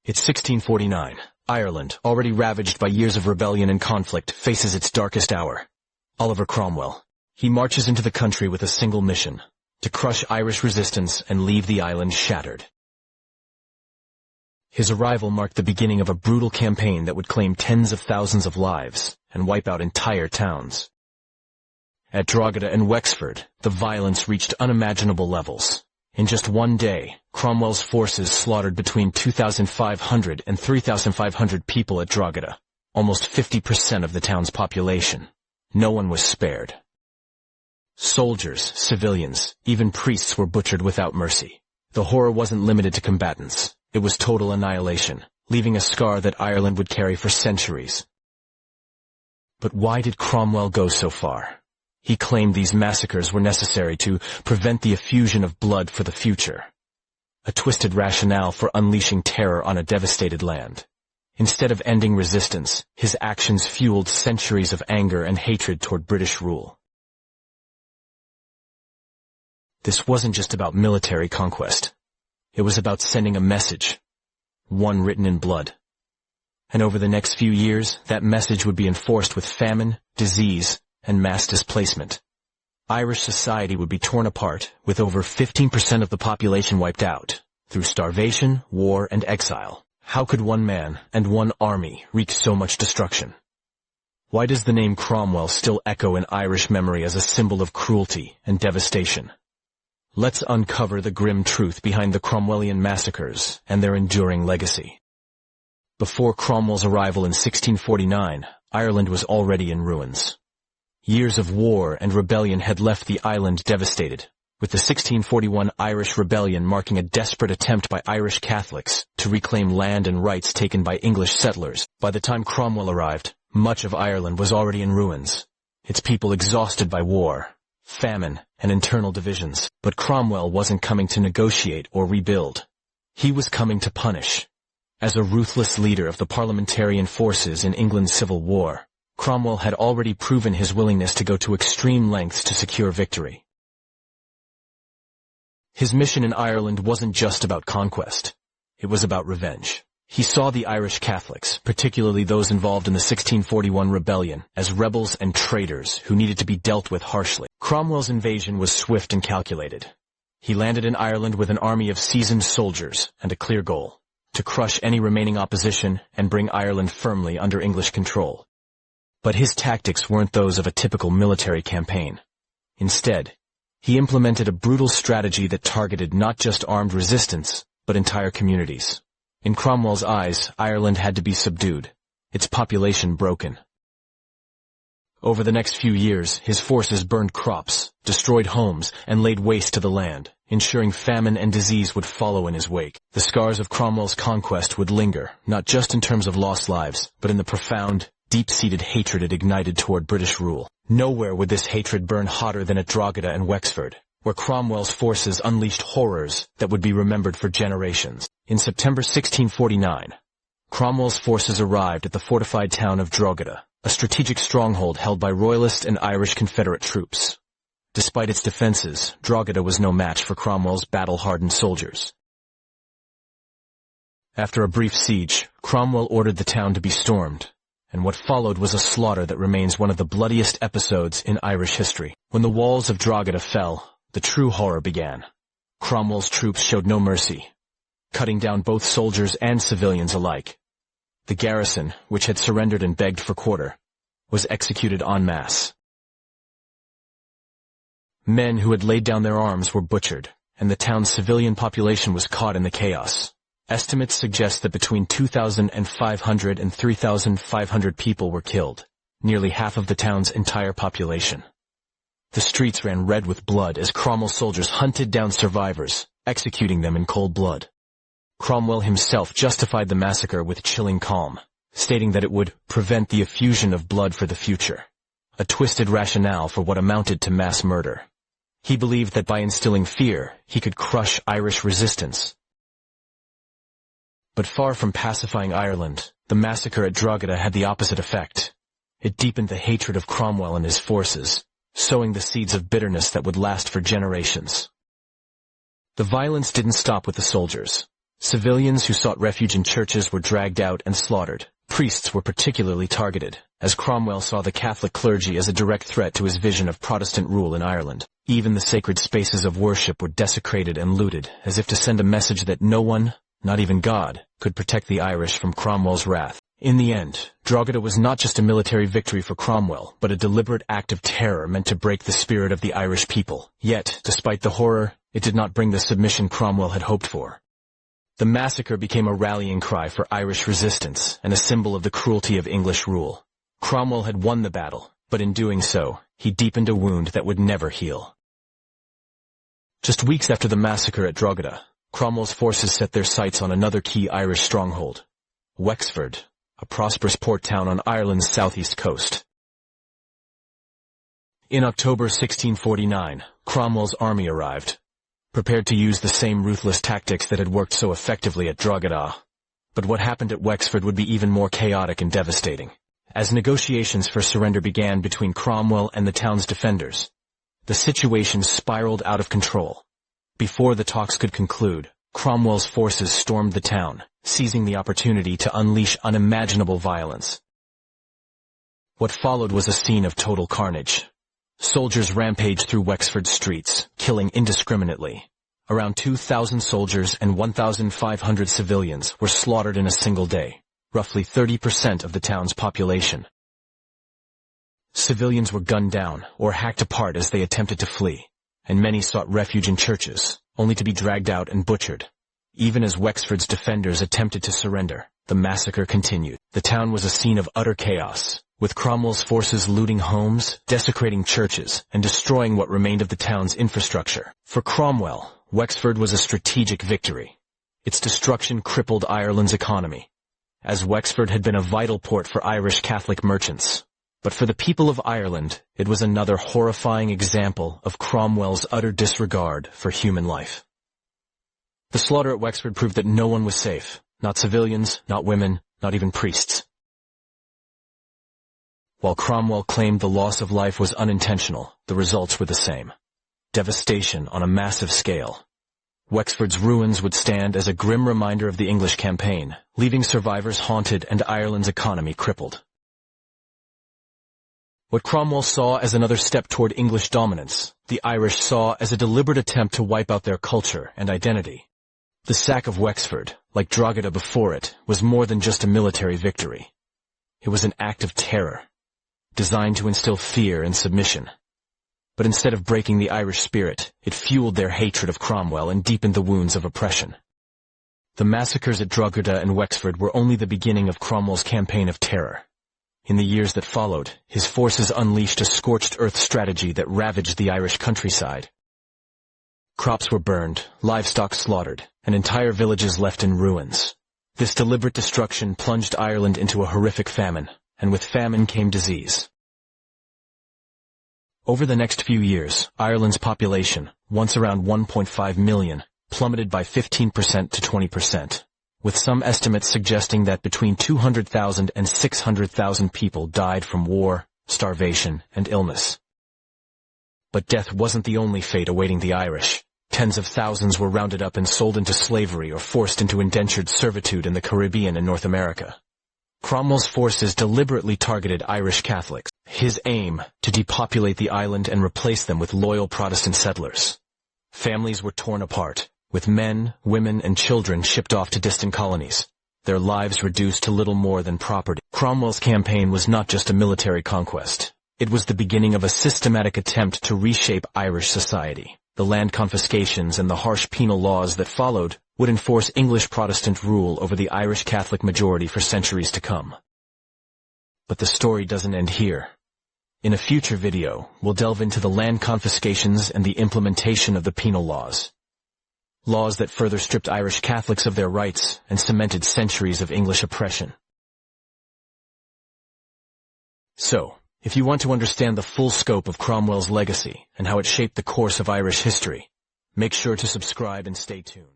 It's 1649. Ireland, already ravaged by years of rebellion and conflict, faces its darkest hour. Oliver Cromwell. He marches into the country with a single mission: to crush Irish resistance and leave the island shattered. His arrival marked the beginning of a brutal campaign that would claim tens of thousands of lives and wipe out entire towns. At Drogheda and Wexford, the violence reached unimaginable levels. In just one day, Cromwell's forces slaughtered between 2,500 and 3,500 people at Drogheda, almost 50% of the town's population. No one was spared. Soldiers, civilians, even priests were butchered without mercy. The horror wasn't limited to combatants. It was total annihilation, leaving a scar that Ireland would carry for centuries. But why did Cromwell go so far? He claimed these massacres were necessary to prevent the effusion of blood for the future. A twisted rationale for unleashing terror on a devastated land. Instead of ending resistance, his actions fueled centuries of anger and hatred toward British rule. This wasn't just about military conquest. It was about sending a message, one written in blood. And over the next few years, that message would be enforced with famine, disease, and mass displacement. Irish society would be torn apart, with over 15% of the population wiped out, through starvation, war, and exile. How could one man and one army wreak so much destruction? Why does the name Cromwell still echo in Irish memory as a symbol of cruelty and devastation? Let's uncover the grim truth behind the Cromwellian massacres and their enduring legacy. Before Cromwell's arrival in 1649, Ireland was already in ruins. Years of war and rebellion had left the island devastated, with the 1641 Irish Rebellion marking a desperate attempt by Irish Catholics to reclaim land and rights taken by English settlers. By the time Cromwell arrived, much of Ireland was already in ruins, its people exhausted by war, famine, and internal divisions. But Cromwell wasn't coming to negotiate or rebuild. He was coming to punish. As a ruthless leader of the parliamentarian forces in England's Civil War, Cromwell had already proven his willingness to go to extreme lengths to secure victory. His mission in Ireland wasn't just about conquest. It was about revenge. He saw the Irish Catholics, particularly those involved in the 1641 rebellion, as rebels and traitors who needed to be dealt with harshly. Cromwell's invasion was swift and calculated. He landed in Ireland with an army of seasoned soldiers and a clear goal: to crush any remaining opposition and bring Ireland firmly under English control. But his tactics weren't those of a typical military campaign. Instead, he implemented a brutal strategy that targeted not just armed resistance, but entire communities. In Cromwell's eyes, Ireland had to be subdued, its population broken. Over the next few years, his forces burned crops, destroyed homes, and laid waste to the land, ensuring famine and disease would follow in his wake. The scars of Cromwell's conquest would linger, not just in terms of lost lives, but in the profound, deep-seated hatred it ignited toward British rule. Nowhere would this hatred burn hotter than at Drogheda and Wexford, where Cromwell's forces unleashed horrors that would be remembered for generations. In September 1649, Cromwell's forces arrived at the fortified town of Drogheda, a strategic stronghold held by Royalist and Irish Confederate troops. Despite its defenses, Drogheda was no match for Cromwell's battle-hardened soldiers. After a brief siege, Cromwell ordered the town to be stormed, and what followed was a slaughter that remains one of the bloodiest episodes in Irish history. When the walls of Drogheda fell, the true horror began. Cromwell's troops showed no mercy, cutting down both soldiers and civilians alike. The garrison, which had surrendered and begged for quarter, was executed en masse. Men who had laid down their arms were butchered, and the town's civilian population was caught in the chaos. Estimates suggest that between 2,500 and 3,500 people were killed, nearly half of the town's entire population. The streets ran red with blood as Cromwell's soldiers hunted down survivors, executing them in cold blood. Cromwell himself justified the massacre with chilling calm, stating that it would prevent the effusion of blood for the future, a twisted rationale for what amounted to mass murder. He believed that by instilling fear, he could crush Irish resistance. But far from pacifying Ireland, the massacre at Drogheda had the opposite effect. It deepened the hatred of Cromwell and his forces, sowing the seeds of bitterness that would last for generations. The violence didn't stop with the soldiers. Civilians who sought refuge in churches were dragged out and slaughtered. Priests were particularly targeted, as Cromwell saw the Catholic clergy as a direct threat to his vision of Protestant rule in Ireland. Even the sacred spaces of worship were desecrated and looted, as if to send a message that no one, not even God, could protect the Irish from Cromwell's wrath. In the end, Drogheda was not just a military victory for Cromwell, but a deliberate act of terror meant to break the spirit of the Irish people. Yet, despite the horror, it did not bring the submission Cromwell had hoped for. The massacre became a rallying cry for Irish resistance and a symbol of the cruelty of English rule. Cromwell had won the battle, but in doing so, he deepened a wound that would never heal. Just weeks after the massacre at Drogheda, Cromwell's forces set their sights on another key Irish stronghold, Wexford, a prosperous port town on Ireland's southeast coast. In October 1649, Cromwell's army arrived, prepared to use the same ruthless tactics that had worked so effectively at Drogheda. But what happened at Wexford would be even more chaotic and devastating. As negotiations for surrender began between Cromwell and the town's defenders, the situation spiraled out of control. Before the talks could conclude, Cromwell's forces stormed the town, seizing the opportunity to unleash unimaginable violence. What followed was a scene of total carnage. Soldiers rampaged through Wexford streets, killing indiscriminately. Around 2,000 soldiers and 1,500 civilians were slaughtered in a single day, roughly 30% of the town's population. Civilians were gunned down or hacked apart as they attempted to flee, and many sought refuge in churches, only to be dragged out and butchered. Even as Wexford's defenders attempted to surrender, the massacre continued. The town was a scene of utter chaos, with Cromwell's forces looting homes, desecrating churches, and destroying what remained of the town's infrastructure. For Cromwell, Wexford was a strategic victory. Its destruction crippled Ireland's economy, as Wexford had been a vital port for Irish Catholic merchants. But for the people of Ireland, it was another horrifying example of Cromwell's utter disregard for human life. The slaughter at Wexford proved that no one was safe, not civilians, not women, not even priests. While Cromwell claimed the loss of life was unintentional, the results were the same. Devastation on a massive scale. Wexford's ruins would stand as a grim reminder of the English campaign, leaving survivors haunted and Ireland's economy crippled. What Cromwell saw as another step toward English dominance, the Irish saw as a deliberate attempt to wipe out their culture and identity. The Sack of Wexford, like Drogheda before it, was more than just a military victory. It was an act of terror, designed to instill fear and submission. But instead of breaking the Irish spirit, it fueled their hatred of Cromwell and deepened the wounds of oppression. The massacres at Drogheda and Wexford were only the beginning of Cromwell's campaign of terror. In the years that followed, his forces unleashed a scorched-earth strategy that ravaged the Irish countryside. Crops were burned, livestock slaughtered, and entire villages left in ruins. This deliberate destruction plunged Ireland into a horrific famine, and with famine came disease. Over the next few years, Ireland's population, once around 1.5 million, plummeted by 15% to 20%. With some estimates suggesting that between 200,000 and 600,000 people died from war, starvation, and illness. But death wasn't the only fate awaiting the Irish. Tens of thousands were rounded up and sold into slavery or forced into indentured servitude in the Caribbean and North America. Cromwell's forces deliberately targeted Irish Catholics, his aim to depopulate the island and replace them with loyal Protestant settlers. Families were torn apart, with men, women, and children shipped off to distant colonies, their lives reduced to little more than property. Cromwell's campaign was not just a military conquest. It was the beginning of a systematic attempt to reshape Irish society. The land confiscations and the harsh penal laws that followed would enforce English Protestant rule over the Irish Catholic majority for centuries to come. But the story doesn't end here. In a future video, we'll delve into the land confiscations and the implementation of the penal laws. Laws that further stripped Irish Catholics of their rights and cemented centuries of English oppression. So, if you want to understand the full scope of Cromwell's legacy and how it shaped the course of Irish history, make sure to subscribe and stay tuned.